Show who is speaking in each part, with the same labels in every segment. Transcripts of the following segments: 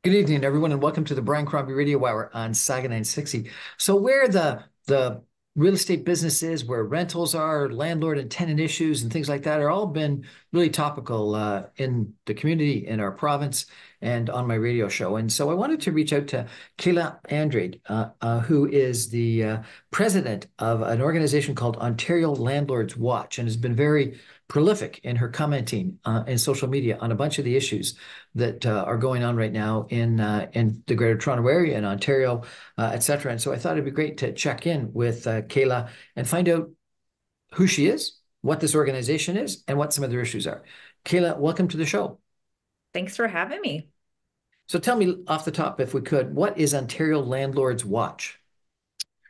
Speaker 1: Good evening, everyone, and welcome to the Brian Crombie Radio Hour on Saga 960. So, where the real estate business is, where rentals are, landlord and tenant issues, and things like that, are all been really topical in the community, in our province, and on my radio show. And so, I wanted to reach out to Kayla Andrade, who is the president of an organization called Ontario Landlords Watch, and has been very prolific in her commenting in social media on a bunch of the issues that are going on right now in the Greater Toronto Area, in Ontario, et cetera. And so I thought it'd be great to check in with Kayla and find out who she is, what this organization is, and what some of their issues are. Kayla, welcome to the show.
Speaker 2: Thanks for having me.
Speaker 1: So tell me off the top, if we could, what is Ontario Landlords Watch?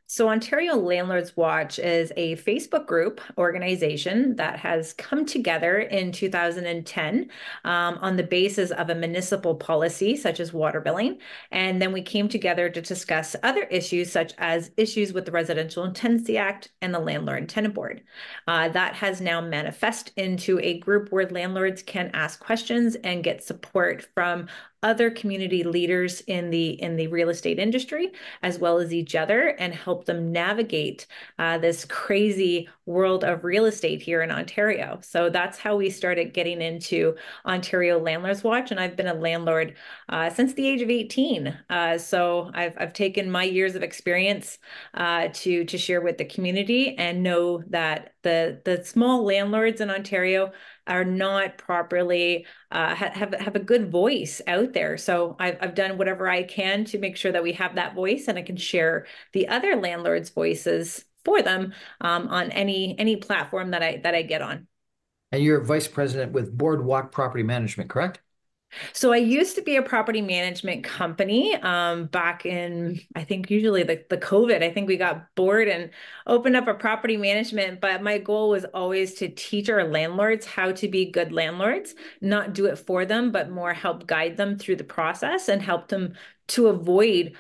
Speaker 2: So, Ontario Landlords Watch is a Facebook group organization that has come together in 2010 on the basis of a municipal policy, such as water billing. And then we came together to discuss other issues, such as issues with the Residential Tenancy Act and the Landlord and Tenant Board. That has now manifest into a group where landlords can ask questions and get support from other community leaders in the real estate industry, as well as each other, and help them navigate this crazy world of real estate here in Ontario. So that's how we started getting into Ontario Landlords Watch, and I've been a landlord since the age of 18. So I've taken my years of experience to share with the community, and know that the small landlords in Ontario are not properly have a good voice out there. So I've done whatever I can to make sure that we have that voice, and I can share the other landlords' voices for them on any platform that I get on.
Speaker 1: And you're vice president with Boardwalk Property Management, correct?
Speaker 2: So I used to be a property management company back in, I think usually the COVID. I think we got bored and opened up a property management, but my goal was always to teach our landlords how to be good landlords, not do it for them, but more help guide them through the process and help them to avoid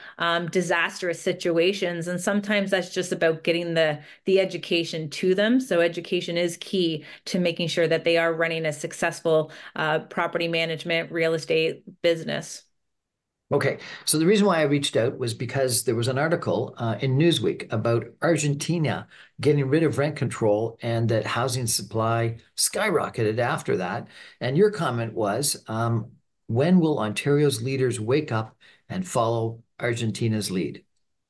Speaker 2: disastrous situations. And sometimes that's just about getting the education to them. So education is key to making sure that they are running a successful property management real estate business.
Speaker 1: Okay, so the reason why I reached out was because there was an article in Newsweek about Argentina getting rid of rent control and that housing supply skyrocketed after that. And your comment was, when will Ontario's leaders wake up and follow Argentina's lead?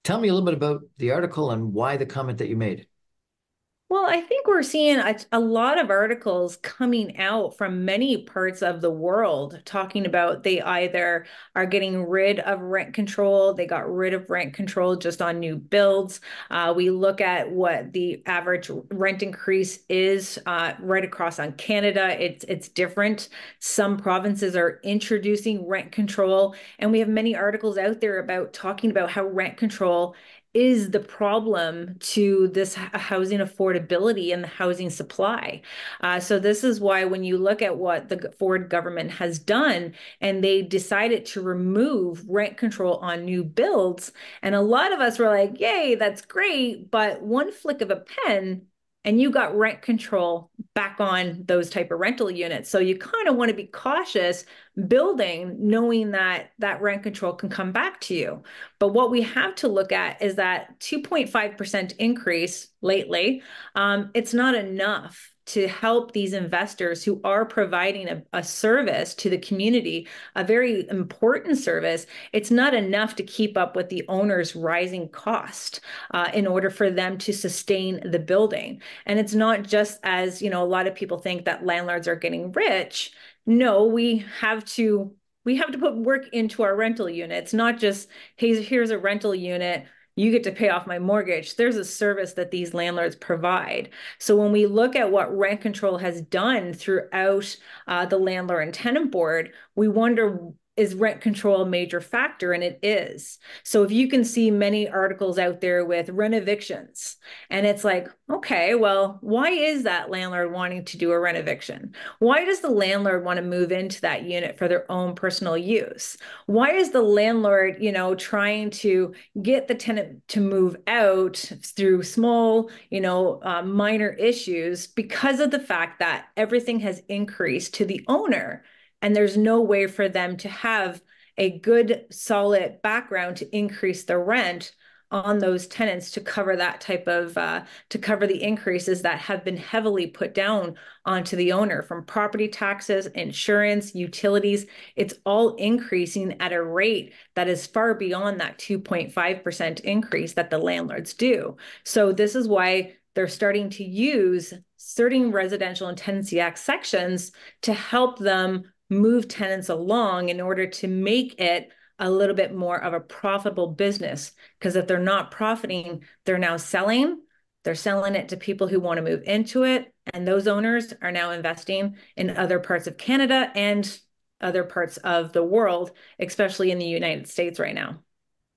Speaker 1: Tell me a little bit about the article and why the comment that you made.
Speaker 2: Well, I think we're seeing a lot of articles coming out from many parts of the world talking about they either are getting rid of rent control, they got rid of rent control just on new builds. We look at what the average rent increase is right across on Canada. It's different. Some provinces are introducing rent control, and we have many articles out there about talking about how rent control is the problem to this housing affordability and the housing supply. So this is why when you look at what the Ford government has done, and they decided to remove rent control on new builds, and a lot of us were like, yay, that's great, but one flick of a pen and you got rent control back on those type of rental units. So you kind of want to be cautious building, knowing that that rent control can come back to you. But what we have to look at is that 2.5% increase lately. It's not enough to help these investors who are providing a service to the community, a very important service. It's not enough to keep up with the owner's rising cost in order for them to sustain the building. And it's not just, as you know, a lot of people think that landlords are getting rich. No, we have to put work into our rental unit. It's not just, hey, here's a rental unit, you get to pay off my mortgage. There's a service that these landlords provide. So when we look at what rent control has done throughout the landlord and tenant board, we wonder, is rent control a major factor? And it is. So if you can see many articles out there with rent evictions, and it's like, okay, well, why is that landlord wanting to do a rent eviction? Why does the landlord want to move into that unit for their own personal use? Why is the landlord, trying to get the tenant to move out through small, minor issues? Because of the fact that everything has increased to the owner, and there's no way for them to have a good solid background to increase the rent on those tenants to cover that type of to cover the increases that have been heavily put down onto the owner from property taxes, insurance, utilities. It's all increasing at a rate that is far beyond that 2.5% increase that the landlords do. So this is why they're starting to use certain residential and tenancy act sections to help them move tenants along in order to make it a little bit more of a profitable business. Because if they're not profiting, they're now selling. They're selling it to people who want to move into it. And those owners are now investing in other parts of Canada and other parts of the world, especially in the United States right now.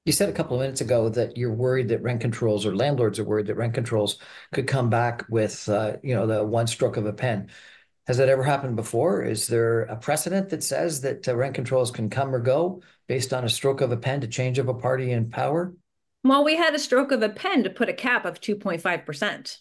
Speaker 1: You said a couple of minutes ago that you're worried that rent controls, or landlords are worried that rent controls could come back with, the one stroke of a pen. Has that ever happened before? Is there a precedent that says that rent controls can come or go based on a stroke of a pen to change of a party in power?
Speaker 2: Well, we had a stroke of a pen to put a cap of 2.5%.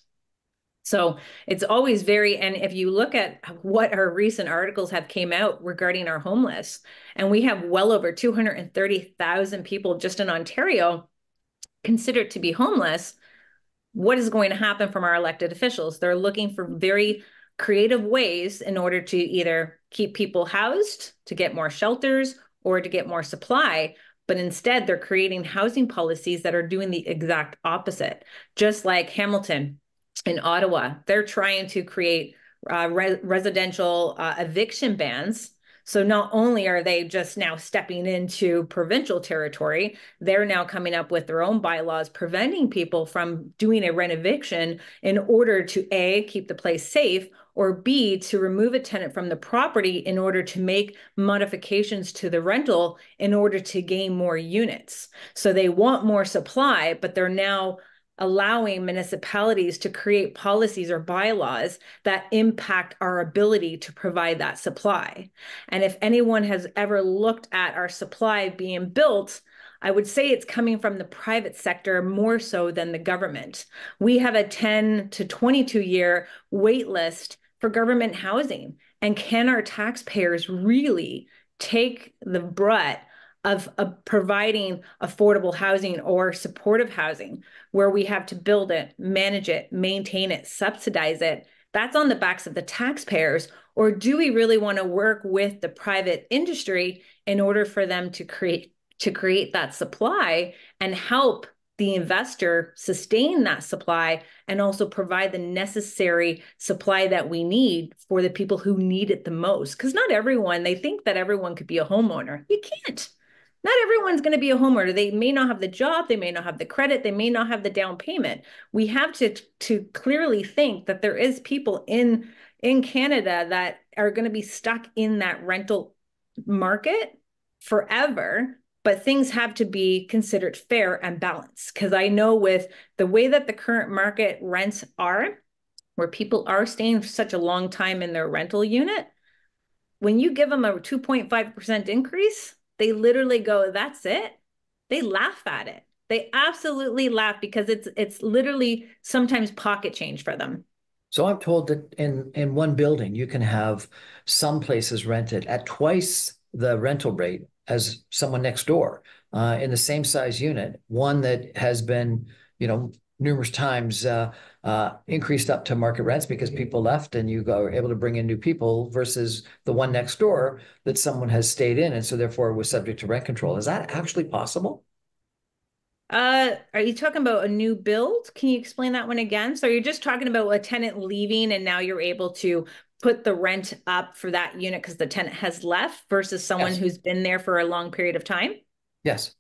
Speaker 2: So it's always very, and if you look at what our recent articles have came out regarding our homeless, and we have well over 230,000 people just in Ontario considered to be homeless, what is going to happen from our elected officials? They're looking for very creative ways in order to either keep people housed, to get more shelters, or to get more supply. But instead, they're creating housing policies that are doing the exact opposite. Just like Hamilton in Ottawa, they're trying to create residential eviction bans. So not only are they just now stepping into provincial territory, they're now coming up with their own bylaws preventing people from doing a rent eviction in order to A, keep the place safe, or B, to remove a tenant from the property in order to make modifications to the rental in order to gain more units. So they want more supply, but they're now allowing municipalities to create policies or bylaws that impact our ability to provide that supply. And if anyone has ever looked at our supply being built, I would say it's coming from the private sector more so than the government. We have a 10 to 22 year wait list for government housing. And can our taxpayers really take the brunt of providing affordable housing or supportive housing where we have to build it, manage it, maintain it, subsidize it? That's on the backs of the taxpayers. Or do we really want to work with the private industry in order for them to create that supply and help the investor sustain that supply and also provide the necessary supply that we need for the people who need it the most? Because not everyone, they think that everyone could be a homeowner. You can't. Not everyone's going to be a homeowner. They may not have the job, they may not have the credit, they may not have the down payment. We have to clearly think that there is people in Canada that are going to be stuck in that rental market forever, but things have to be considered fair and balanced. Because I know with the way that the current market rents are, where people are staying for such a long time in their rental unit, when you give them a 2.5% increase, they literally go, that's it. They laugh at it. They absolutely laugh because it's literally sometimes pocket change for them.
Speaker 1: So I'm told that in one building, you can have some places rented at twice the rental rate as someone next door in the same size unit, one that has been, numerous times increased up to market rents because people left and you are able to bring in new people versus the one next door that someone has stayed in and so therefore was subject to rent control. Is that actually possible?
Speaker 2: Are you talking about a new build? Can you explain that one again? So you're just talking about a tenant leaving and now you're able to put the rent up for that unit because the tenant has left versus someone
Speaker 1: Yes.
Speaker 2: who's been there for a long period of time?
Speaker 1: Yes.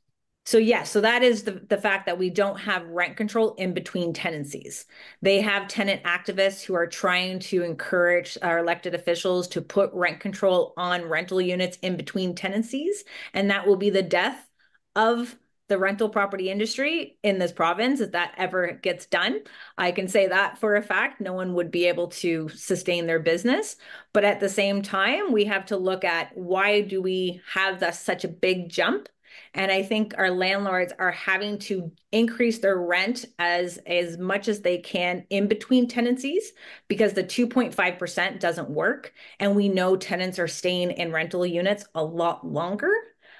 Speaker 2: So yes, so that is the fact that we don't have rent control in between tenancies. They have tenant activists who are trying to encourage our elected officials to put rent control on rental units in between tenancies, and that will be the death of the rental property industry in this province if that ever gets done. I can say that for a fact. No one would be able to sustain their business. But at the same time, we have to look at why do we have such a big jump? And I think our landlords are having to increase their rent as much as they can in between tenancies because the 2.5% doesn't work. And we know tenants are staying in rental units a lot longer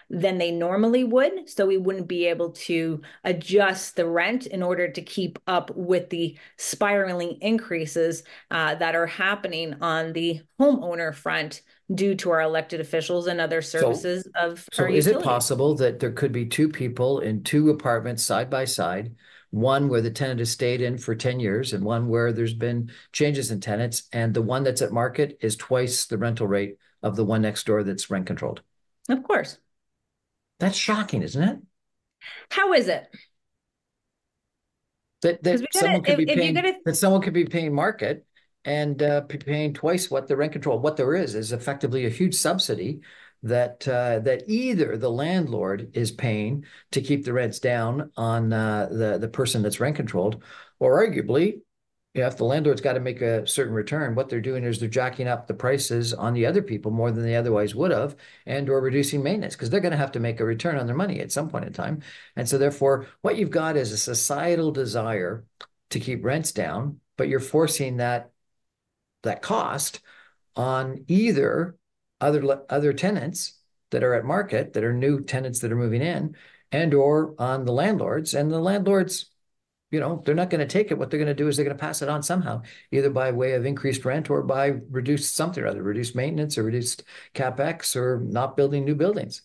Speaker 2: than they normally would. So we wouldn't be able to adjust the rent in order to keep up with the spiraling increases that are happening on the homeowner front due to our elected officials and other
Speaker 1: So,
Speaker 2: services of our
Speaker 1: so is it
Speaker 2: utilities.
Speaker 1: possible that there could be two people in two apartments side by side, one where the tenant has stayed in for 10 years and one where there's been changes in tenants, and the one that's at market is twice the rental rate of the one next door that's rent controlled?
Speaker 2: Of course.
Speaker 1: That's shocking, isn't it?
Speaker 2: How is it?
Speaker 1: That
Speaker 2: Because we
Speaker 1: that
Speaker 2: gotta,
Speaker 1: someone could be
Speaker 2: if you
Speaker 1: paying
Speaker 2: gotta,
Speaker 1: that someone could be paying market and paying twice what the rent control. What there is effectively a huge subsidy that either the landlord is paying to keep the rents down on the person that's rent controlled, or arguably, if the landlord's got to make a certain return, what they're doing is they're jacking up the prices on the other people more than they otherwise would have, and or reducing maintenance because they're going to have to make a return on their money at some point in time. And so therefore, what you've got is a societal desire to keep rents down, but you're forcing that cost on either other tenants that are at market, that are new tenants that are moving in, and or on the landlords. And the landlords, they're not going to take it. What they're going to do is they're going to pass it on somehow, either by way of increased rent or by reduced something or other, reduced maintenance or reduced capex or not building new buildings.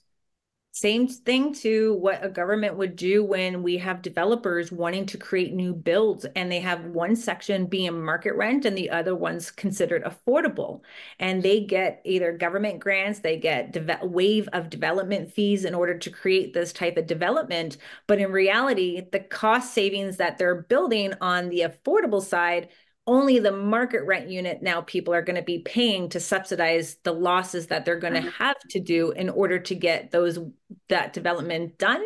Speaker 2: same thing to what a government would do when we have developers wanting to create new builds and they have one section being market rent and the other one's considered affordable. And they get either government grants, they get waive of development fees in order to create this type of development. But in reality, the cost savings that they're building on the affordable side, only the market rent unit now people are going to be paying to subsidize the losses that they're going to have to do in order to get that development done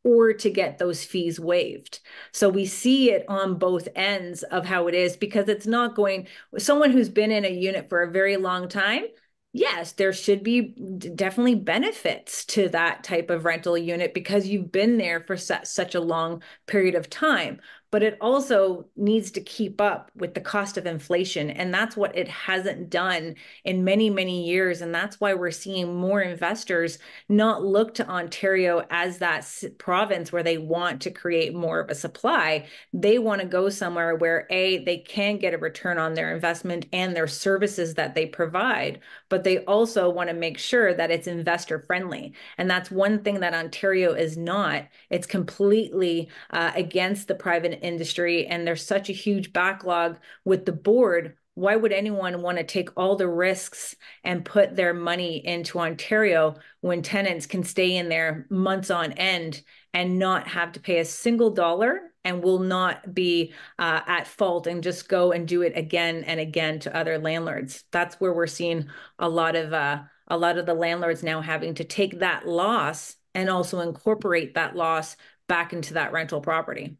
Speaker 2: or to get those fees waived. So we see it on both ends of how it is, because it's not going, someone who's been in a unit for a very long time, yes, there should be definitely benefits to that type of rental unit because you've been there for such a long period of time. But it also needs to keep up with the cost of inflation. And that's what it hasn't done in many, many years. And that's why we're seeing more investors not look to Ontario as that province where they want to create more of a supply. They want to go somewhere where they can get a return on their investment and their services that they provide, but they also want to make sure that it's investor friendly. And that's one thing that Ontario is not. It's completely against the private industry. And there's such a huge backlog with the board. Why would anyone want to take all the risks and put their money into Ontario when tenants can stay in there months on end and not have to pay a single dollar and will not be at fault and just go and do it again and again to other landlords? That's where we're seeing a lot of the landlords now having to take that loss and also incorporate that loss back into that rental property.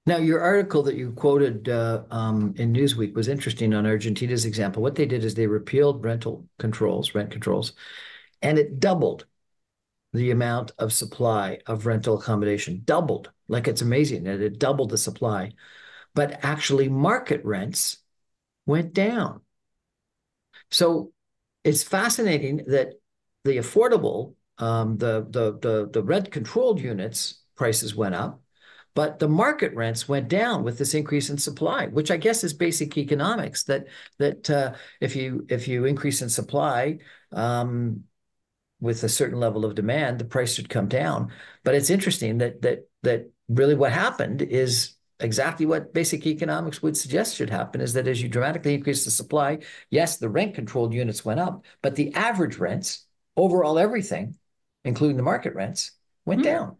Speaker 1: Now, your article that you quoted in Newsweek was interesting on Argentina's example. What they did is they repealed rent controls, and it doubled the amount of supply of rental accommodation. Doubled. Like, it's amazing that it doubled the supply. But actually, market rents went down. So it's fascinating that the affordable, the rent controlled units prices went up, but the market rents went down with this increase in supply, which I guess is basic economics. That if you increase in supply with a certain level of demand, the price should come down. But it's interesting that really what happened is exactly what basic economics would suggest should happen, is that as you dramatically increase the supply, yes, the rent controlled units went up, but the average rents, overall everything, including the market rents, went
Speaker 2: Mm.
Speaker 1: down.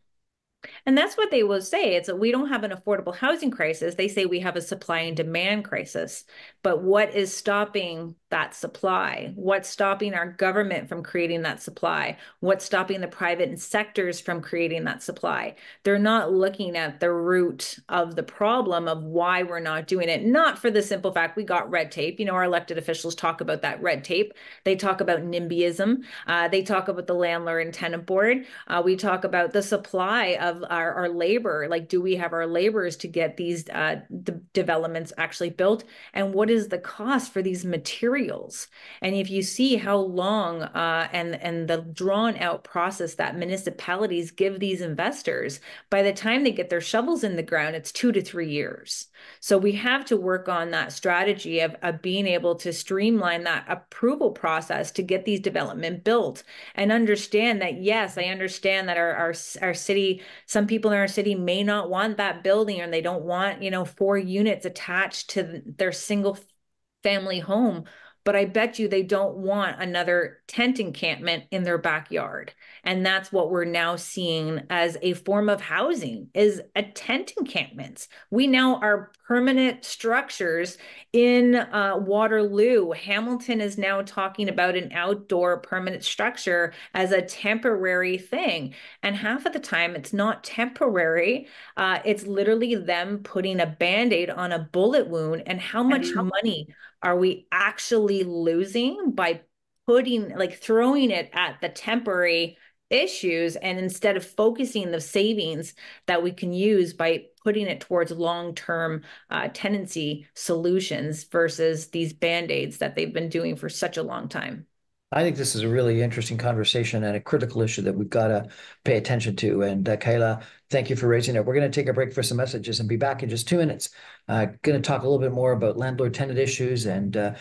Speaker 2: And that's what they will say. It's that we don't have an affordable housing crisis. They say we have a supply and demand crisis. But what is stopping that supply? What's stopping our government from creating that supply? What's stopping the private sectors from creating that supply? They're not looking at the root of the problem of why we're not doing it. Not for the simple fact we got red tape. Our elected officials talk about that red tape. They talk about NIMBYism. They talk about the landlord and tenant board. We talk about the supply of our labor. Like, do we have our laborers to get these developments actually built? And what is the cost for these materials materials. And if you see how long and the drawn out process that municipalities give these investors, by the time they get their shovels in the ground, it's 2 to 3 years. So we have to work on that strategy of being able to streamline that approval process to get these development built, and understand that, yes, I understand that our city, some people in our city may not want that building, or they don't want, 4 units attached to their single family home. But I bet you they don't want another tent encampment in their backyard. And that's what we're now seeing as a form of housing, is a tent encampments. We now are permanent structures in Waterloo. Hamilton is now talking about an outdoor permanent structure as a temporary thing. And half of the time, it's not temporary. It's literally them putting a band-aid on a bullet wound. And how much money are we actually losing by throwing it at the temporary issues, and instead of focusing the savings that we can use by putting it towards long-term tenancy solutions versus these band-aids that they've been doing for such a long time?
Speaker 1: I think this is a really interesting conversation and a critical issue that we've got to pay attention to. And Kayla, thank you for raising it. We're going to take a break for some messages and be back in just 2 minutes. Going to talk a little bit more about landlord-tenant issues and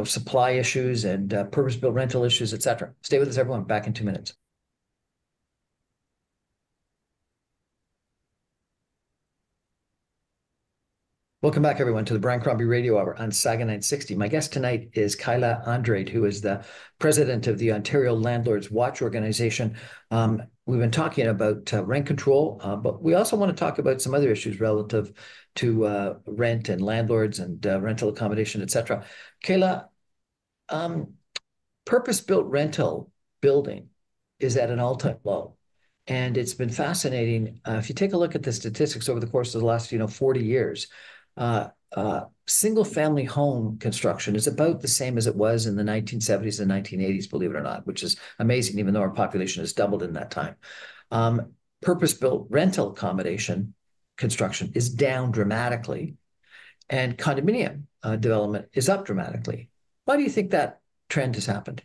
Speaker 1: supply issues and purpose-built rental issues, etc. Stay with us, everyone. Back in 2 minutes. Welcome back, everyone, to the Brian Crombie Radio Hour on Saga 960. My guest tonight is Kayla Andrade, who is the president of the Ontario Landlords Watch Organization. We've been talking about rent control, but we also want to talk about some other issues relative to rent and landlords and rental accommodation, etc. Kayla, purpose-built rental building is at an all-time low. And it's been fascinating. If you take a look at the statistics over the course of the last, 40 years, single family home construction is about the same as it was in the 1970s and 1980s, believe it or not, which is amazing, even though our population has doubled in that time. Purpose-built rental accommodation construction is down dramatically, and condominium development is up dramatically. Why do you think that trend has happened?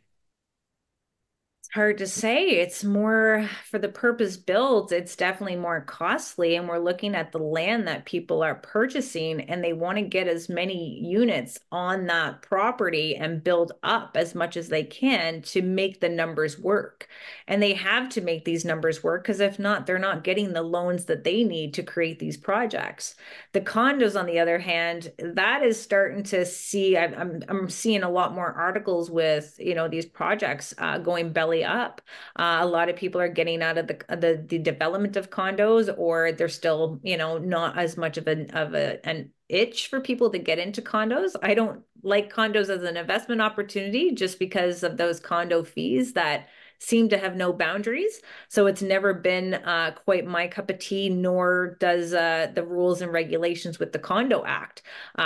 Speaker 2: Hard to say. It's more for the purpose built, it's definitely more costly. And we're looking at the land that people are purchasing, and they want to get as many units on that property and build up as much as they can to make the numbers work. And they have to make these numbers work, because if not, they're not getting the loans that they need to create these projects. The condos, on the other hand, that is starting to see, I'm seeing a lot more articles with, these projects going belly up. A lot of people are getting out of the development of condos, or they're still, not as much of an itch for people to get into condos. I don't like condos as an investment opportunity, just because of those condo fees that seem to have no boundaries. So it's never been quite my cup of tea, nor does the rules and regulations with the Condo Act.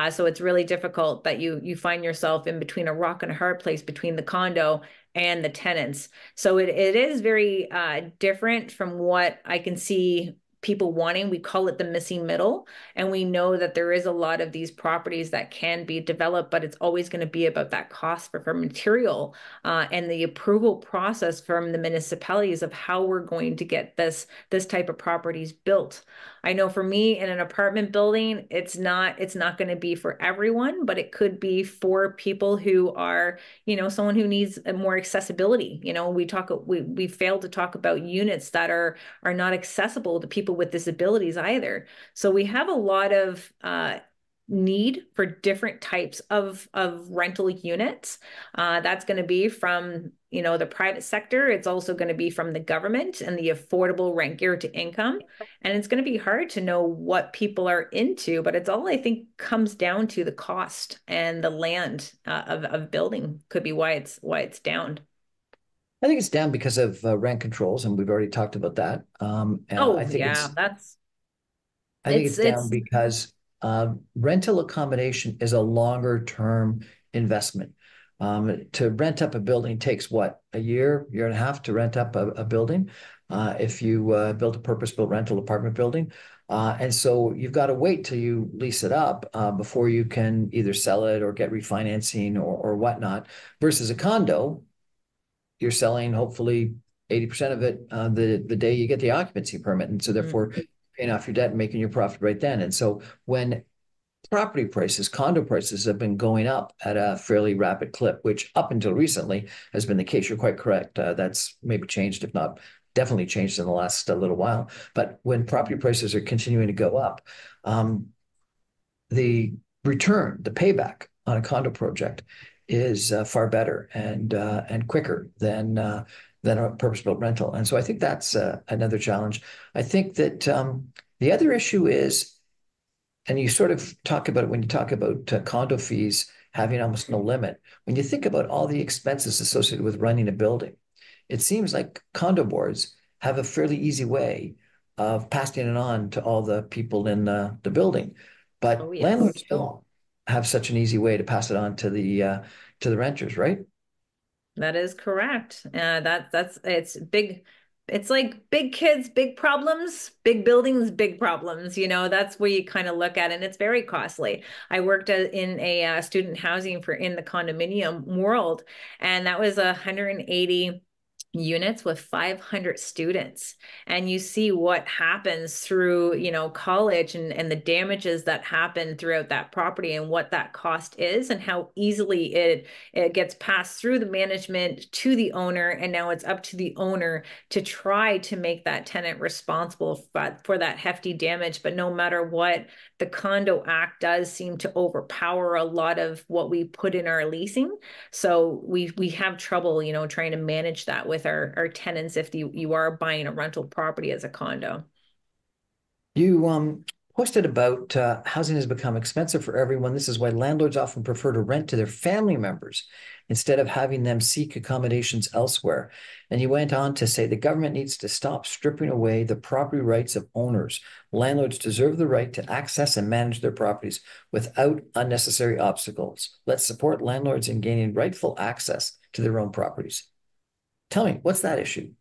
Speaker 2: So it's really difficult that you find yourself in between a rock and a hard place between the condo and the tenants. So it is very different from what I can see people wanting. We call it the missing middle. And we know that there is a lot of these properties that can be developed, but it's always going to be about that cost for material and the approval process from the municipalities of how we're going to get this type of properties built. I know for me, in an apartment building, it's not going to be for everyone, but it could be for people who are, someone who needs more accessibility. We failed to talk about units that are not accessible to people with disabilities either. So we have a lot of need for different types of rental units. That's going to be from, the private sector. It's also going to be from the government and the affordable rent guaranteed income. And it's going to be hard to know what people are into, but it's all, I think, comes down to the cost and the land of building could be why it's down.
Speaker 1: I think it's down because of rent controls, and we've already talked about that.
Speaker 2: Oh
Speaker 1: I think
Speaker 2: yeah,
Speaker 1: it's
Speaker 2: that's
Speaker 1: I think it's down
Speaker 2: it's
Speaker 1: because rental accommodation is a longer term investment. To rent up a building takes what, a year and a half to rent up a building. If you build a purpose-built rental apartment building, And so you've got to wait till you lease it up before you can either sell it or get refinancing or whatnot. Versus a condo, you're selling hopefully 80% of it the day you get the occupancy permit. And so therefore paying off your debt and making your profit right then. And so when property prices, condo prices have been going up at a fairly rapid clip, which up until recently has been the case. You're quite correct. That's maybe changed, if not definitely changed in the last little while. But when property prices are continuing to go up, um, the return, the payback on a condo project is far better and quicker than a purpose-built rental. And so I think that's another challenge. I think that the other issue is, and you sort of talk about it when you talk about condo fees having almost no limit. When you think about all the expenses associated with running a building, it seems like condo boards have a fairly easy way of passing it on to all the people in the building.
Speaker 2: Oh,
Speaker 1: But
Speaker 2: yes.
Speaker 1: landlords don't have such an easy way to pass it on to the renters, right?
Speaker 2: That is correct. That's it's big. It's like big kids, big problems, big buildings, big problems. That's where you kind of look at it, and it's very costly. I worked in a student housing for in the condominium world, and that was 180 units with 500 students. And you see what happens through, college and the damages that happen throughout that property and what that cost is and how easily it gets passed through the management to the owner. And now it's up to the owner to try to make that tenant responsible for that hefty damage. But no matter what, the Condo Act does seem to overpower a lot of what we put in our leasing. So we have trouble, trying to manage that with our tenants if you are buying a rental property as a condo.
Speaker 1: You posted about housing has become expensive for everyone. This is why landlords often prefer to rent to their family members instead of having them seek accommodations elsewhere. And you went on to say the government needs to stop stripping away the property rights of owners. Landlords deserve the right to access and manage their properties without unnecessary obstacles. Let's support landlords in gaining rightful access to their own properties. Tell me, what's that issue?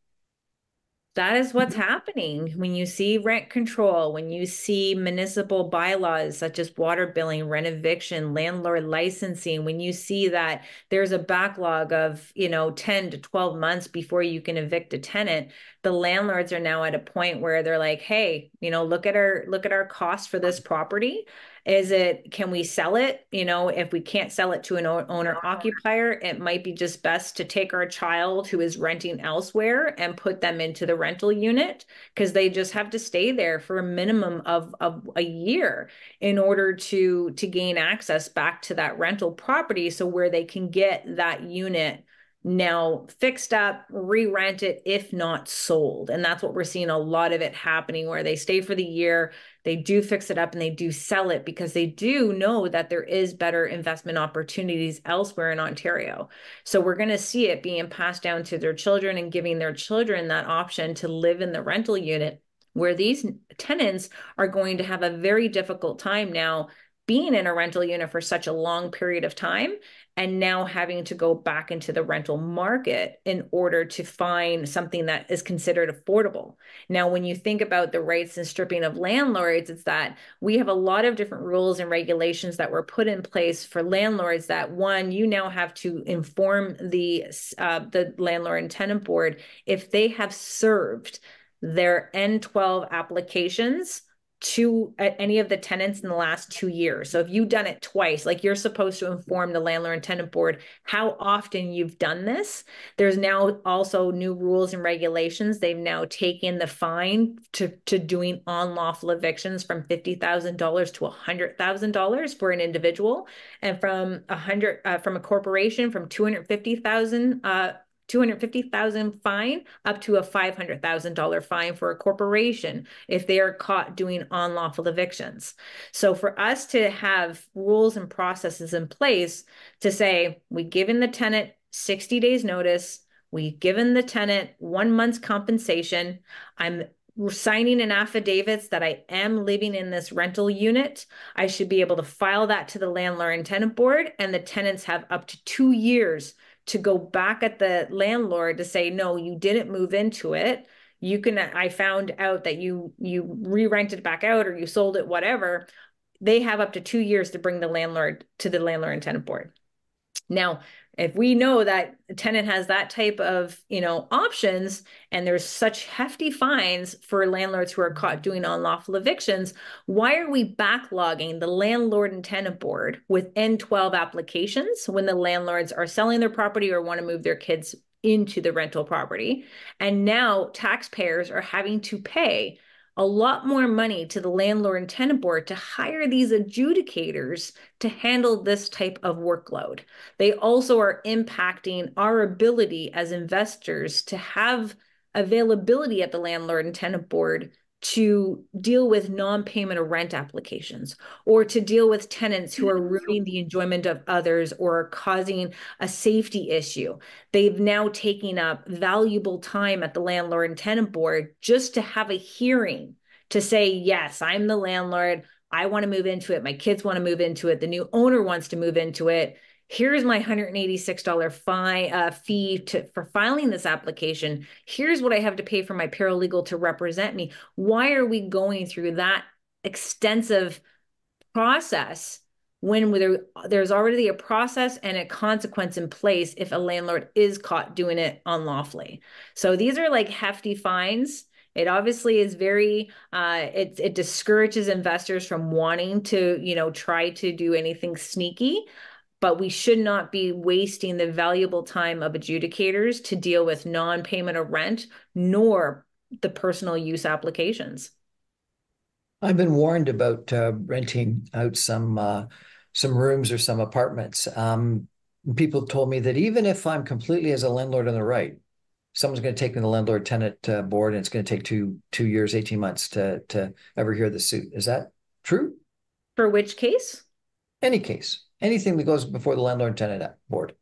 Speaker 2: That is what's happening when you see rent control, when you see municipal bylaws such as water billing, rent eviction, landlord licensing, when you see that there's a backlog of, 10 to 12 months before you can evict a tenant, the landlords are now at a point where they're like, hey, look at our cost for this property. Can we sell it? If we can't sell it to an owner occupier, it might be just best to take our child who is renting elsewhere and put them into the rental unit because they just have to stay there for a minimum of a year in order to gain access back to that rental property. So where they can get that unit now fixed up, re-rent it, if not sold. And that's what we're seeing a lot of it happening where they stay for the year, they do fix it up and they do sell it because they do know that there is better investment opportunities elsewhere in Ontario. So we're going to see it being passed down to their children and giving their children that option to live in the rental unit where these tenants are going to have a very difficult time now being in a rental unit for such a long period of time and now having to go back into the rental market in order to find something that is considered affordable. Now, when you think about the rights and stripping of landlords, it's that we have a lot of different rules and regulations that were put in place for landlords that one, you now have to inform the landlord and tenant board if they have served their N12 applications to any of the tenants in the last 2 years. So if you've done it twice, like you're supposed to inform the landlord and tenant board how often you've done this. There's now also new rules and regulations. They've now taken the fine to doing unlawful evictions from $50,000 to $100,000 for an individual, and from a corporation from 250,000 fine up to a $500,000 fine for a corporation if they are caught doing unlawful evictions. So for us to have rules and processes in place to say, we've given the tenant 60 days notice, we've given the tenant 1 month's compensation, I'm signing an affidavit that I am living in this rental unit, I should be able to file that to the landlord and tenant board, and the tenants have up to 2 years to go back at the landlord to say, no, you didn't move into it. I found out that you re-rented it back out or you sold it, whatever. They have up to 2 years to bring the landlord to the landlord and tenant board. Now, if we know that a tenant has that type of, options, and there's such hefty fines for landlords who are caught doing unlawful evictions, why are we backlogging the landlord and tenant board with N12 applications when the landlords are selling their property or want to move their kids into the rental property? And now taxpayers are having to pay a lot more money to the landlord and tenant board to hire these adjudicators to handle this type of workload. They also are impacting our ability as investors to have availability at the landlord and tenant board to deal with non-payment of rent applications, or to deal with tenants who are ruining the enjoyment of others or are causing a safety issue. They've now taken up valuable time at the landlord and tenant board just to have a hearing to say, yes, I'm the landlord. I want to move into it. My kids want to move into it. The new owner wants to move into it. Here's my $186 fee for filing this application. Here's what I have to pay for my paralegal to represent me. Why are we going through that extensive process when there's already a process and a consequence in place if a landlord is caught doing it unlawfully? So these are like hefty fines. It obviously is it discourages investors from wanting to, try to do anything sneaky, but we should not be wasting the valuable time of adjudicators to deal with non-payment of rent, nor the personal use applications.
Speaker 1: I've been warned about renting out some rooms or some apartments. People told me that even if I'm completely as a landlord on the right, someone's going to take me to the landlord tenant board, and it's going to take two years, 18 months to ever hear the suit. Is that true?
Speaker 2: For which case?
Speaker 1: Any case, anything that goes before the landlord tenant board.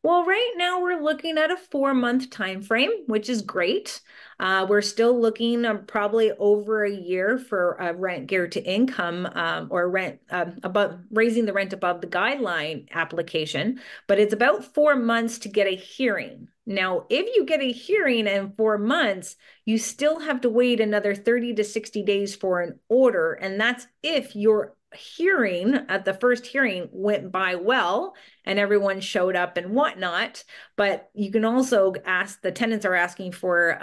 Speaker 2: Well, right now we're looking at a 4-month time frame, which is great. We're still looking probably over a year for rent geared to income, or rent above raising the rent above the guideline application, but it's about 4 months to get a hearing. Now, if you get a hearing in 4 months, you still have to wait another 30 to 60 days for an order, and that's if your hearing at the first hearing went by well and everyone showed up and whatnot. But you can also ask, the tenants are asking for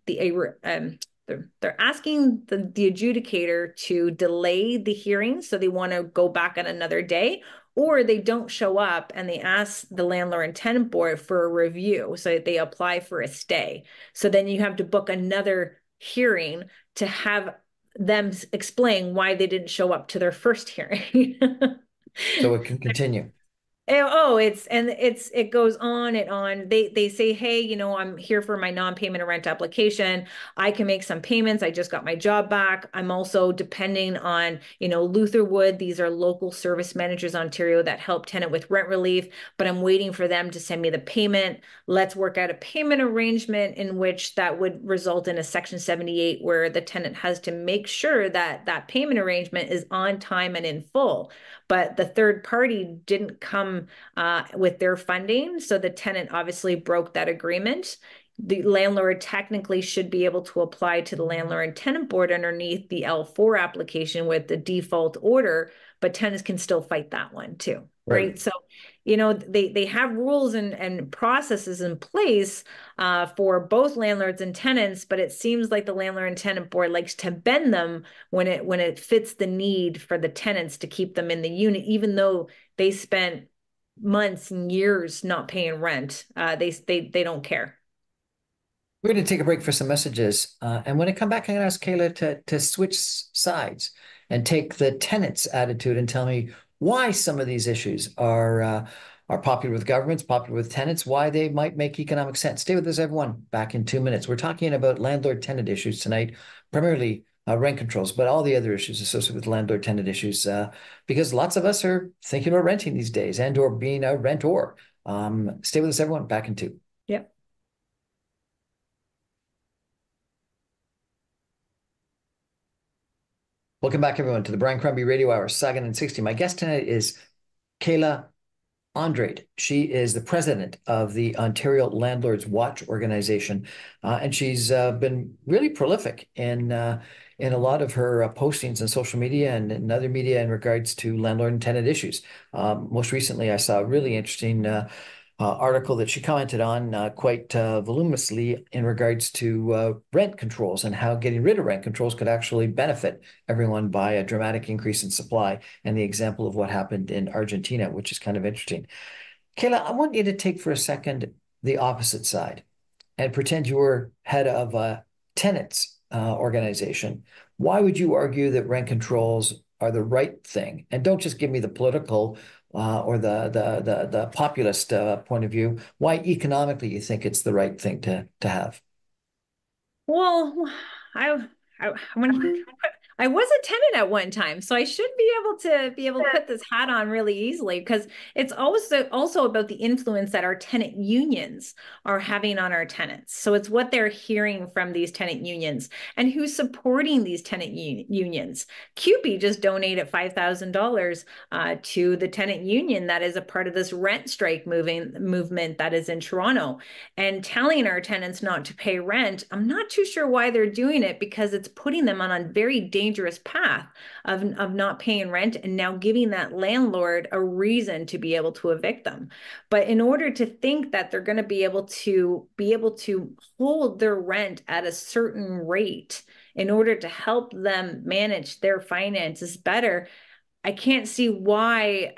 Speaker 2: they're asking the adjudicator to delay the hearing. So they want to go back on another day, or they don't show up and they ask the landlord and tenant board for a review. So they apply for a stay. So then you have to book another hearing to have them explain why they didn't show up to their first hearing.
Speaker 1: So it can continue.
Speaker 2: Oh, it goes on and on. They say, hey, I'm here for my non-payment of rent application. I can make some payments. I just got my job back. I'm also depending on, Lutherwood. These are local service managers Ontario that help tenant with rent relief, but I'm waiting for them to send me the payment. Let's work out a payment arrangement in which that would result in a Section 78 where the tenant has to make sure that that payment arrangement is on time and in full. But the third party didn't come with their funding. So the tenant obviously broke that agreement. The landlord technically should be able to apply to the landlord and tenant board underneath the L4 application with the default order, but tenants can still fight that one too.
Speaker 1: Right.
Speaker 2: Right. So, they have rules and processes in place for both landlords and tenants, but it seems like the landlord and tenant board likes to bend them when it fits the need for the tenants to keep them in the unit, even though they spent months and years not paying rent. They don't care.
Speaker 1: We're going to take a break for some messages. And when I come back, I'm going to ask Kayla to switch sides and take the tenant's attitude and tell me why some of these issues are popular with governments, popular with tenants, why they might make economic sense. Stay with us, everyone. Back in 2 minutes. We're talking about landlord-tenant issues tonight, primarily rent controls, but all the other issues associated with landlord-tenant issues, because lots of us are thinking about renting these days and or being a rentor. Stay with us, everyone. Back in two.
Speaker 2: Yep.
Speaker 1: Welcome back, everyone, to the Brian Crombie Radio Hour, Sagan and 60. My guest tonight is Kayla Andrade. She is the president of the Ontario Landlords Watch organization, and she's been really prolific in a lot of her postings on social media and in other media in regards to landlord and tenant issues. Most recently, I saw a really interesting article that she commented on quite voluminously in regards to rent controls and how getting rid of rent controls could actually benefit everyone by a dramatic increase in supply, and the example of what happened in Argentina, which is kind of interesting. Kayla, I want you to take for a second the opposite side and pretend you're head of a tenants organization. Why would you argue that rent controls are the right thing? And don't just give me the political or the populist point of view. Why economically you think it's the right thing to have?
Speaker 2: Well, when I was a tenant at one time, so I should be able to put this hat on really easily because it's also about the influence that our tenant unions are having on our tenants. So it's what they're hearing from these tenant unions and who's supporting these tenant unions. CUPE just donated $5,000 to the tenant union that is a part of this rent strike movement that is in Toronto, and telling our tenants not to pay rent. I'm not too sure why they're doing it because it's putting them on a very dangerous path of not paying rent and now giving that landlord a reason to be able to evict them. But in order to think that they're going to be able to hold their rent at a certain rate in order to help them manage their finances better, I can't see why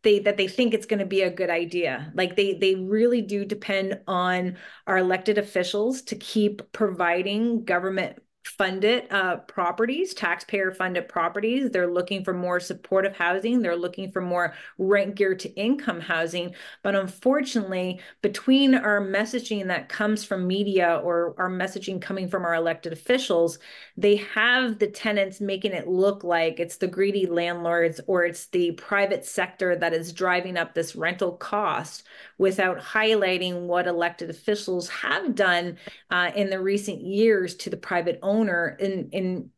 Speaker 2: they think it's going to be a good idea. Like they really do depend on our elected officials to keep providing government funded properties, taxpayer funded properties. They're looking for more supportive housing. They're looking for more rent geared to income housing. But unfortunately, between our messaging that comes from media or our messaging coming from our elected officials, they have the tenants making it look like it's the greedy landlords or it's the private sector that is driving up this rental cost without highlighting what elected officials have done in the recent years to the private owner in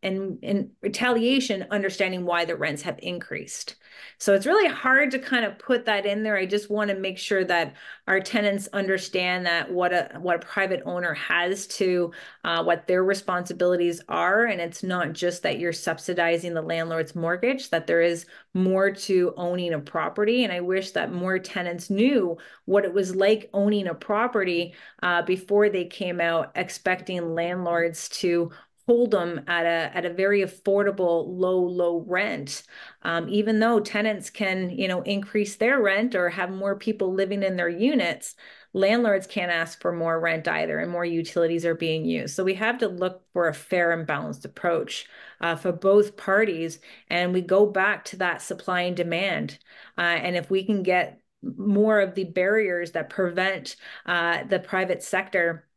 Speaker 2: retaliation, understanding why the rents have increased. So it's really hard to kind of put that in there. I just want to make sure that our tenants understand that what a private owner has to what their responsibilities are, and it's not just that you're subsidizing the landlord's mortgage, that there is more to owning a property. And I wish that more tenants knew what it was like owning a property before they came out expecting landlords to hold them at a very affordable low rent, even though tenants can increase their rent or have more people living in their units. Landlords can't ask for more rent either, and more utilities are being used. So we have to look for a fair and balanced approach for both parties, and we go back to that supply and demand. And if we can get more of the barriers that prevent the private sector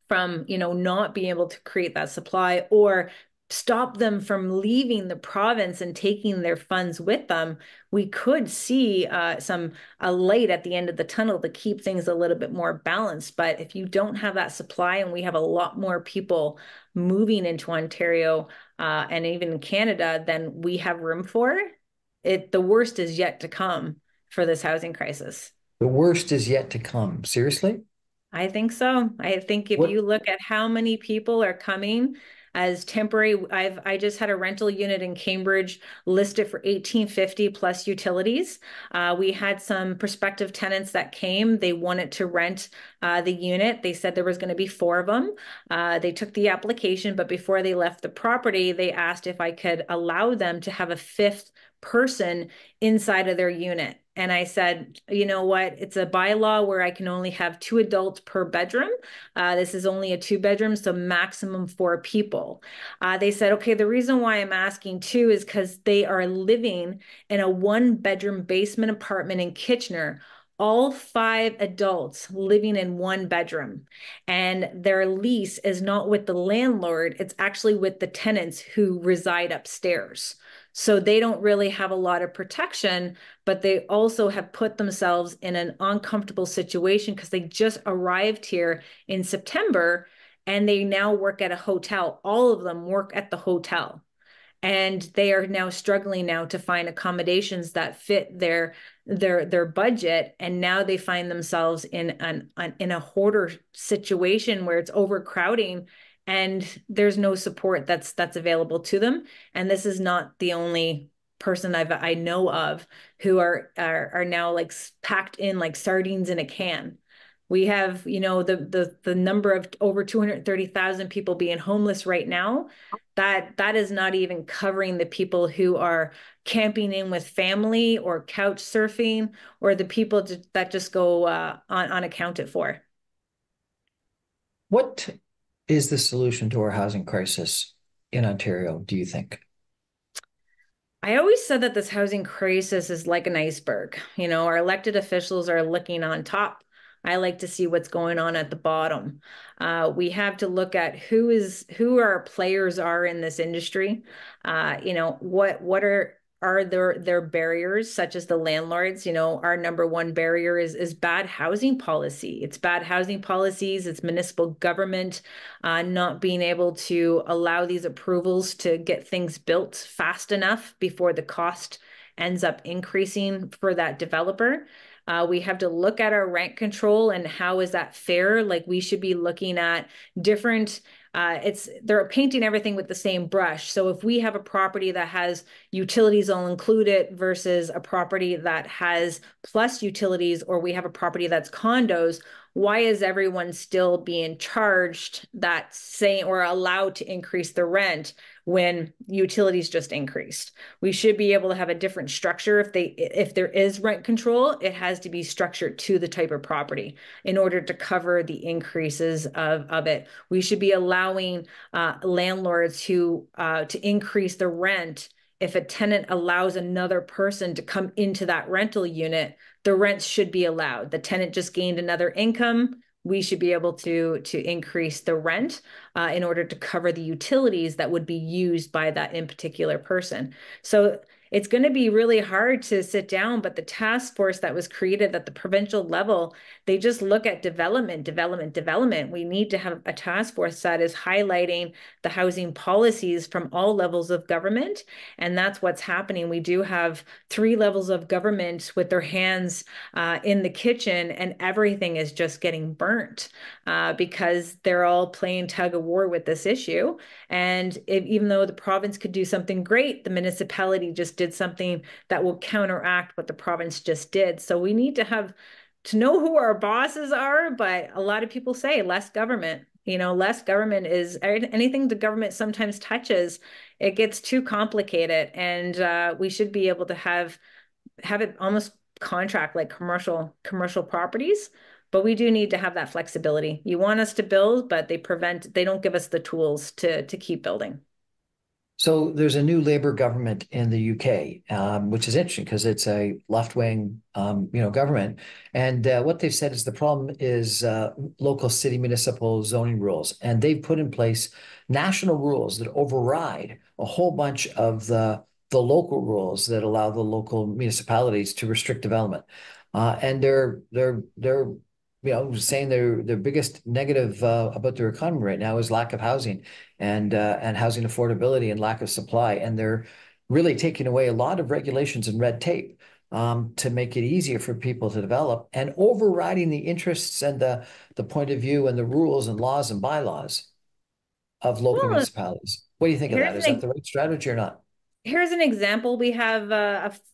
Speaker 2: from not being able to create that supply or stop them from leaving the province and taking their funds with them, we could see a light at the end of the tunnel to keep things a little bit more balanced. But if you don't have that supply, and we have a lot more people moving into Ontario and even Canada than we have room for, the worst is yet to come for this housing crisis.
Speaker 1: The worst is yet to come. Seriously?
Speaker 2: I think so. I think if
Speaker 1: What
Speaker 2: you look at how many people are coming as temporary, I just had a rental unit in Cambridge listed for 1850 plus utilities. We had some prospective tenants that came. They wanted to rent the unit. They said there was going to be four of them. They took the application, but before they left the property, they asked if I could allow them to have a fifth person inside of their unit. And I said, you know what? It's a bylaw where I can only have two adults per bedroom. This is only a two-bedroom, so maximum four people. They said, okay, the reason why I'm asking two is because they are living in a one-bedroom basement apartment in Kitchener, all five adults living in one bedroom. And their lease is not with the landlord, it's actually with the tenants who reside upstairs. So they don't really have a lot of protection, but they also have put themselves in an uncomfortable situation because they just arrived here in September and they now work at a hotel. All of them work at the hotel. and they are now struggling now to find accommodations that fit their budget, and now they find themselves in a hoarder situation where it's overcrowding and there's no support that's available to them. And this is not the only person I know of who are now like packed in like sardines in a can. We have, the number of over 230,000 people being homeless right now. That is not even covering the people who are camping in with family or couch surfing, or the people that just go unaccounted for.
Speaker 1: What is the solution to our housing crisis in Ontario, do you think?
Speaker 2: I always said that this housing crisis is like an iceberg. Our elected officials are looking on top. I like to see what's going on at the bottom. We have to look at who our players are in this industry. What are their barriers, such as the landlords. Our number one barrier is bad housing policy. It's bad housing policies, it's municipal government not being able to allow these approvals to get things built fast enough before the cost ends up increasing for that developer. We have to look at our rent control and how is that fair? Like, we should be looking at different they're painting everything with the same brush. So if we have a property that has utilities all included versus a property that has plus utilities, or we have a property that's condos, why is everyone still being charged that same or allowed to increase the rent when utilities just increased? We should be able to have a different structure. If there is rent control, it has to be structured to the type of property in order to cover the increases of it. We should be allowing landlords to increase the rent. If a tenant allows another person to come into that rental unit, the rents should be allowed. The tenant just gained another income. We should be able to increase the rent in order to cover the utilities that would be used by that in particular person. So it's going to be really hard to sit down, but the task force that was created at the provincial level, they just look at development, development, development. We need to have a task force that is highlighting the housing policies from all levels of government. And that's what's happening. We do have three levels of government with their hands in the kitchen, and everything is just getting burnt because they're all playing tug of war with this issue. And even though the province could do something great, the municipality just did something that will counteract what the province just did. So we need to know who our bosses are, but a lot of people say less government. Less government is anything the government sometimes touches, it gets too complicated. And we should be able to have it almost contract like commercial properties, but we do need to have that flexibility. You want us to build, but they don't give us the tools to keep building.
Speaker 1: So there's a new Labour government in the UK, which is interesting because it's a left-wing, government. And what they've said is the problem is local city municipal zoning rules, and they've put in place national rules that override a whole bunch of the local rules that allow the local municipalities to restrict development. And they're saying their biggest negative about their economy right now is lack of housing and housing affordability and lack of supply. And they're really taking away a lot of regulations and red tape to make it easier for people to develop and overriding the interests and the point of view and the rules and laws and bylaws of local
Speaker 2: Well,
Speaker 1: municipalities. What do you think of
Speaker 2: here's
Speaker 1: that? Is that
Speaker 2: an
Speaker 1: the right strategy or not?
Speaker 2: Here's an example. We have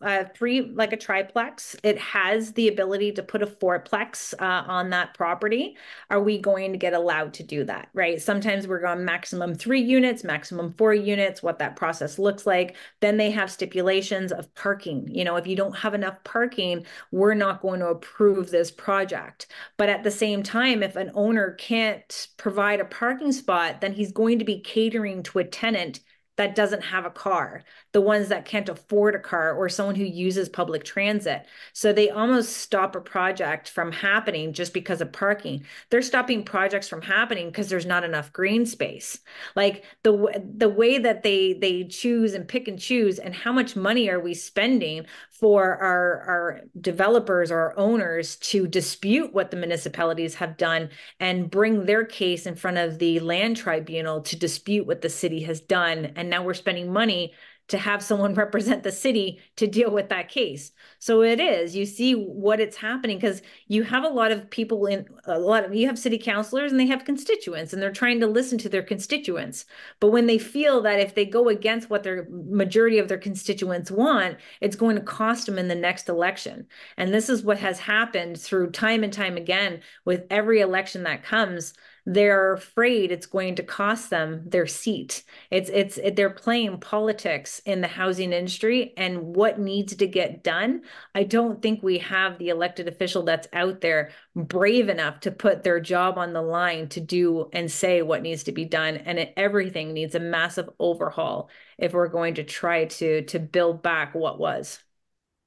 Speaker 2: like a triplex. It has the ability to put a fourplex on that property. Are we going to get allowed to do that? Right. Sometimes we're going maximum 3 units, maximum 4 units, what that process looks like. Then they have stipulations of parking. If you don't have enough parking, we're not going to approve this project. But at the same time, if an owner can't provide a parking spot, then he's going to be catering to a tenant that doesn't have a car, the ones that can't afford a car, or someone who uses public transit. So they almost stop a project from happening just because of parking. They're stopping projects from happening because there's not enough green space. Like the way that they choose and pick and choose, and how much money are we spending for our developers or our owners to dispute what the municipalities have done and bring their case in front of the land tribunal to dispute what the city has done and and now we're spending money to have someone represent the city to deal with that case. So it is, you see what it's happening because you have a lot of people you have city councilors and they have constituents and they're trying to listen to their constituents. But when they feel that if they go against what their majority of their constituents want, it's going to cost them in the next election. And this is what has happened through time and time again with every election that comes. They're afraid it's going to cost them their seat. They're playing politics in the housing industry and what needs to get done. I don't think we have the elected official that's out there brave enough to put their job on the line to do and say what needs to be done. And everything needs a massive overhaul if we're going to try to build back what was.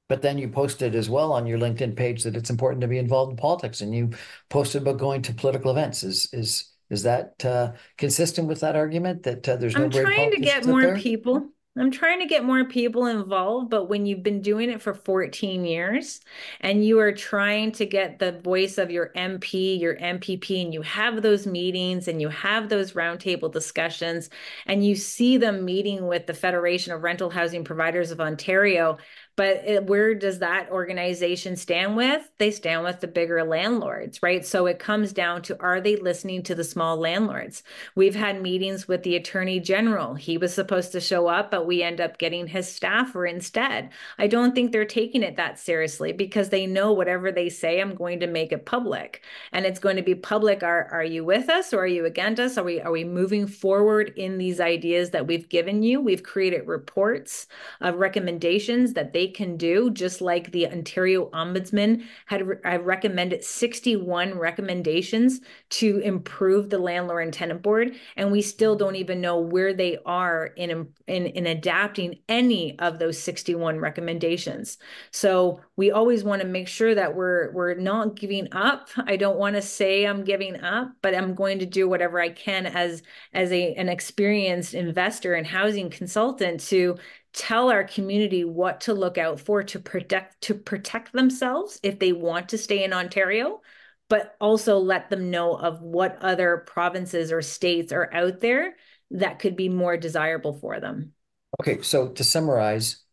Speaker 1: But then you posted as well on your LinkedIn page that it's important to be involved in politics, and you posted about going to political events. Is that consistent with that argument that there's no
Speaker 2: I'm
Speaker 1: brave
Speaker 2: trying to get
Speaker 1: politicians out
Speaker 2: more
Speaker 1: there?
Speaker 2: people. I'm trying to get more people involved, but when you've been doing it for 14 years and you are trying to get the voice of your MP, your MPP, and you have those meetings and you have those roundtable discussions and you see them meeting with the Federation of Rental Housing Providers of Ontario, but where does that organization stand with? They stand with the bigger landlords, right? So it comes down to, are they listening to the small landlords? We've had meetings with the Attorney General. He was supposed to show up, but we end up getting his staffer instead. I don't think they're taking it that seriously because they know whatever they say, I'm going to make it public. And it's going to be public. Are you with us or are you against us? Are we moving forward in these ideas that we've given you? We've created reports of recommendations that they can do, just like the Ontario Ombudsman had recommended 61 recommendations to improve the landlord and tenant board, and we still don't even know where they are in adapting any of those 61 recommendations. So we always want to make sure that we're not giving up. I don't want to say I'm giving up, but I'm going to do whatever I can as an experienced investor and housing consultant to tell our community what to look out for to protect themselves if they want to stay in Ontario, but also let them know of what other provinces or states are out there that could be more desirable for them.
Speaker 1: Okay, so to summarize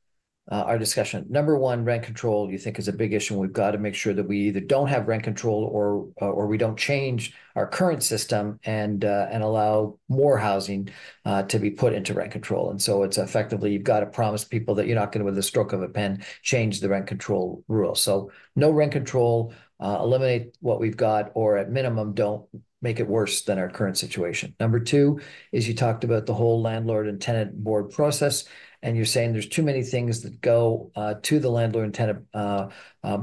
Speaker 1: our discussion, number one, rent control, you think is a big issue. And we've got to make sure that we either don't have rent control or we don't change our current system and allow more housing to be put into rent control. And so it's effectively you've got to promise people that you're not going to, with a stroke of a pen, change the rent control rule. So no rent control, eliminate what we've got, or at minimum, don't make it worse than our current situation. Number two is you talked about the whole landlord and tenant board process, and you're saying there's too many things that go to the landlord and tenant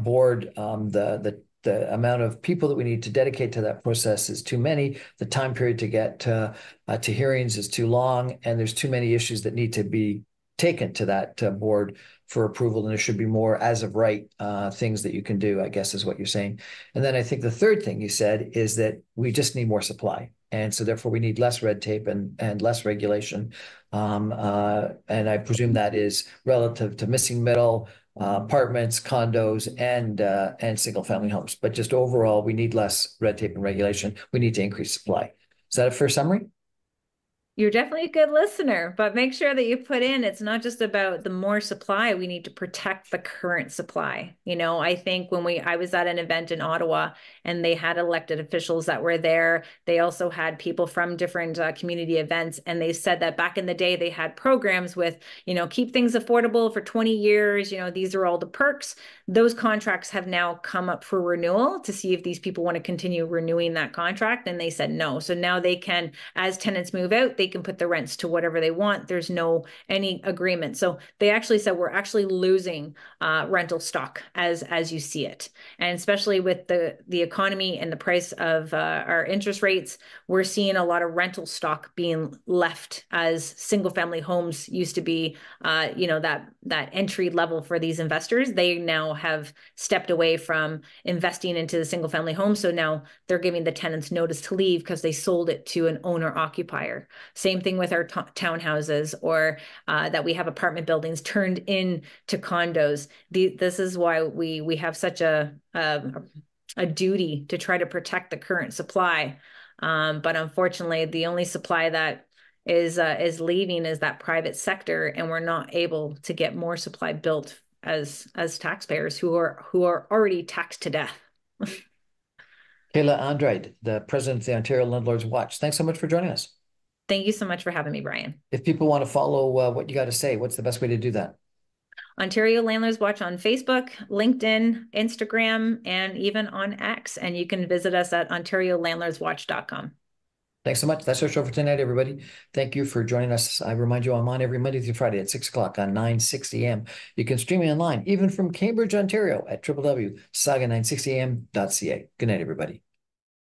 Speaker 1: board. The amount of people that we need to dedicate to that process is too many. The time period to get to hearings is too long, and there's too many issues that need to be taken to that board for approval, and there should be more as of right things that you can do, I guess is what you're saying. And then I think the third thing you said is that we just need more supply. And so therefore we need less red tape and less regulation. And I presume that is relative to missing middle, apartments, condos, and single family homes. But just overall, we need less red tape and regulation. We need to increase supply. Is that a fair summary?
Speaker 2: You're definitely a good listener, but make sure that you put in it's not just about the more supply, we need to protect the current supply. I think when I was at an event in Ottawa and they had elected officials that were there, they also had people from different community events, and they said that back in the day they had programs with, keep things affordable for 20 years, these are all the perks. Those contracts have now come up for renewal to see if these people want to continue renewing that contract, and they said no. So now they can, as tenants move out, they can put the rents to whatever they want. There's no any agreement. So they actually said we're actually losing rental stock as you see it, and especially with the economy and the price of our interest rates, we're seeing a lot of rental stock being left as single family homes used to be. That entry level for these investors. They now have stepped away from investing into the single family home. So now they're giving the tenants notice to leave because they sold it to an owner occupier. Same thing with our townhouses, or that we have apartment buildings turned into condos. This is why we have such a duty to try to protect the current supply. But unfortunately, the only supply that is leaving is that private sector, and we're not able to get more supply built as taxpayers who are already taxed to death.
Speaker 1: Kayla Andrade, the president of the Ontario Landlords Watch. Thanks so much for joining us.
Speaker 2: Thank you so much for having me, Brian.
Speaker 1: If people want to follow what you got to say, what's the best way to do that?
Speaker 2: Ontario Landlords Watch on Facebook, LinkedIn, Instagram, and even on X. And you can visit us at ontariolandlordswatch.com.
Speaker 1: Thanks so much. That's our show for tonight, everybody. Thank you for joining us. I remind you, I'm on every Monday through Friday at 6 o'clock on 960 AM. You can stream me online, even from Cambridge, Ontario at www.saga960am.ca. Good night, everybody.